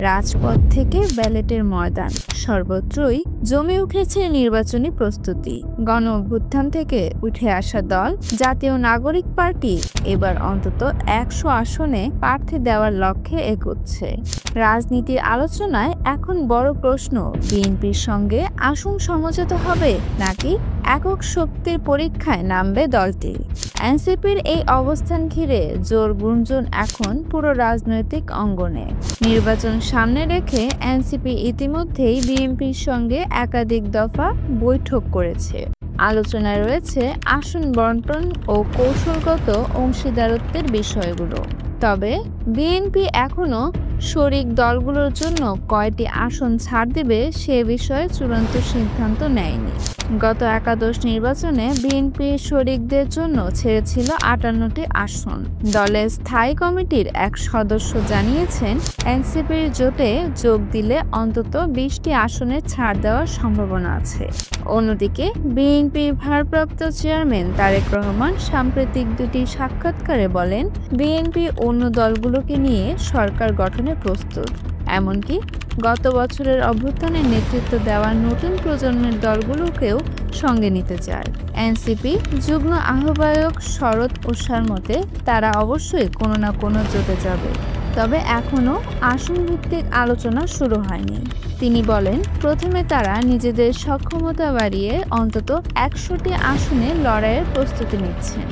রাজপথ থেকে ব্যালটের ময়দান সর্বত্রই জমে উঠেছে নির্বাচনী প্রস্তুতি। গণ অভ্যুত্থান থেকে উঠে আসা দল জাতীয় নাগরিক পার্টি এবার অন্তত ১০০ আসনে প্রার্থী দেওয়ার লক্ষ্যে এগোচ্ছে। রাজনীতির আলোচনায় এখন বড় প্রশ্ন, বিএনপির সঙ্গে আসন সমঝোতা হবে নাকি একক শক্তির পরীক্ষায় নামবে দলটি। এনসিপির এই অবস্থান ঘিরে জোর গুঞ্জন এখন পুরো রাজনৈতিক অঙ্গনে। নির্বাচন সামনে রেখে এনসিপি ইতিমধ্যেই বিএনপির সঙ্গে একাধিক দফা বৈঠক করেছে। আলোচনায় রয়েছে আসন বণ্টন ও কৌশলগত অংশীদারত্বের বিষয়গুলো। তবে বিএনপি এখনো শরিক দলগুলোর জন্য কয়টি আসন ছাড় দেবে সে বিষয়ে চূড়ান্ত সিদ্ধান্ত নেয়নি। গত একাদশ নির্বাচনে বিএনপি শরিকদের জন্য ছেড়েছিল ৫৮টি আসন। দলের স্থায়ী কমিটির এক সদস্য জানিয়েছেন, এনসিপির জোটে যোগ দিলে অন্তত ২০টি আসনে ছাড় দেওয়ার সম্ভাবনা আছে। অন্যদিকে বিএনপির ভারপ্রাপ্ত চেয়ারম্যান তারেক রহমান সাম্প্রতিক দুটি সাক্ষাৎকারে বলেন, বিএনপি অন্য দলগুলোকে নিয়ে সরকার গঠনে প্রস্তুত। এমনকি গত বছরের অভ্যুত্থানের নেতৃত্ব দেওয়া নতুন প্রজন্মের দলগুলোকেও সঙ্গে নিতে চায়। এনসিপি যুগ্ম আহ্বায়ক শরৎ ওঝার মতে, তারা অবশ্যই কোনো না কোনো জোটে যাবে, তবে এখনও আসন ভিত্তিক আলোচনা শুরু হয়নি। তিনি বলেন, প্রথমে তারা নিজেদের সক্ষমতা বাড়িয়ে অন্তত ১০০টি আসনে লড়াইয়ের প্রস্তুতি নিচ্ছেন।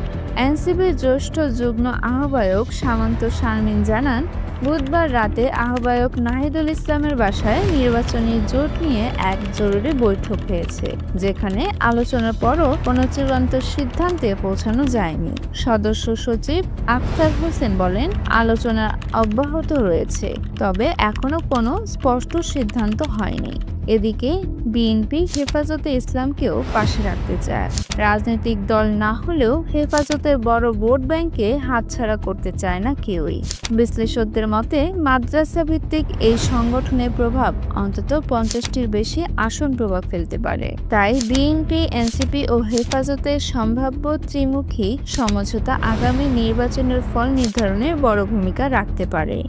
এনসিপির জ্যেষ্ঠ যুগ্ম আহ্বায়ক সামন্ত শারমিন জানান, বুধবার রাতে আহ্বায়ক নাহিদুল ইসলামের বাসায় নির্বাচনী জোট নিয়ে এক জরুরি বৈঠক হয়েছে, যেখানে আলোচনার পরও কোনো চূড়ান্ত সিদ্ধান্তে পৌঁছানো যায়নি। সদস্য সচিব আখতার হোসেন বলেন, আলোচনা অব্যাহত রয়েছে, তবে এখনো কোনো স্পষ্ট সিদ্ধান্ত হয়নি। এদিকে বিএনপি হেফাজতে ইসলামকেও পাশে রাখতে চায়। রাজনৈতিক দল না হলেও হেফাজতের বড় ভোট ব্যাংকে হাতছাড়া করতে চায় না কেউই। বিশ্লেষকদের মতে, মাদ্রাসা ভিত্তিক এই সংগঠনের প্রভাব অন্তত ৫০টির বেশি আসন প্রভাব ফেলতে পারে। তাই বিএনপি, এনসিপি ও হেফাজতের সম্ভাব্য ত্রিমুখী সমঝোতা আগামী নির্বাচনের ফল নির্ধারণে বড় ভূমিকা রাখতে পারে।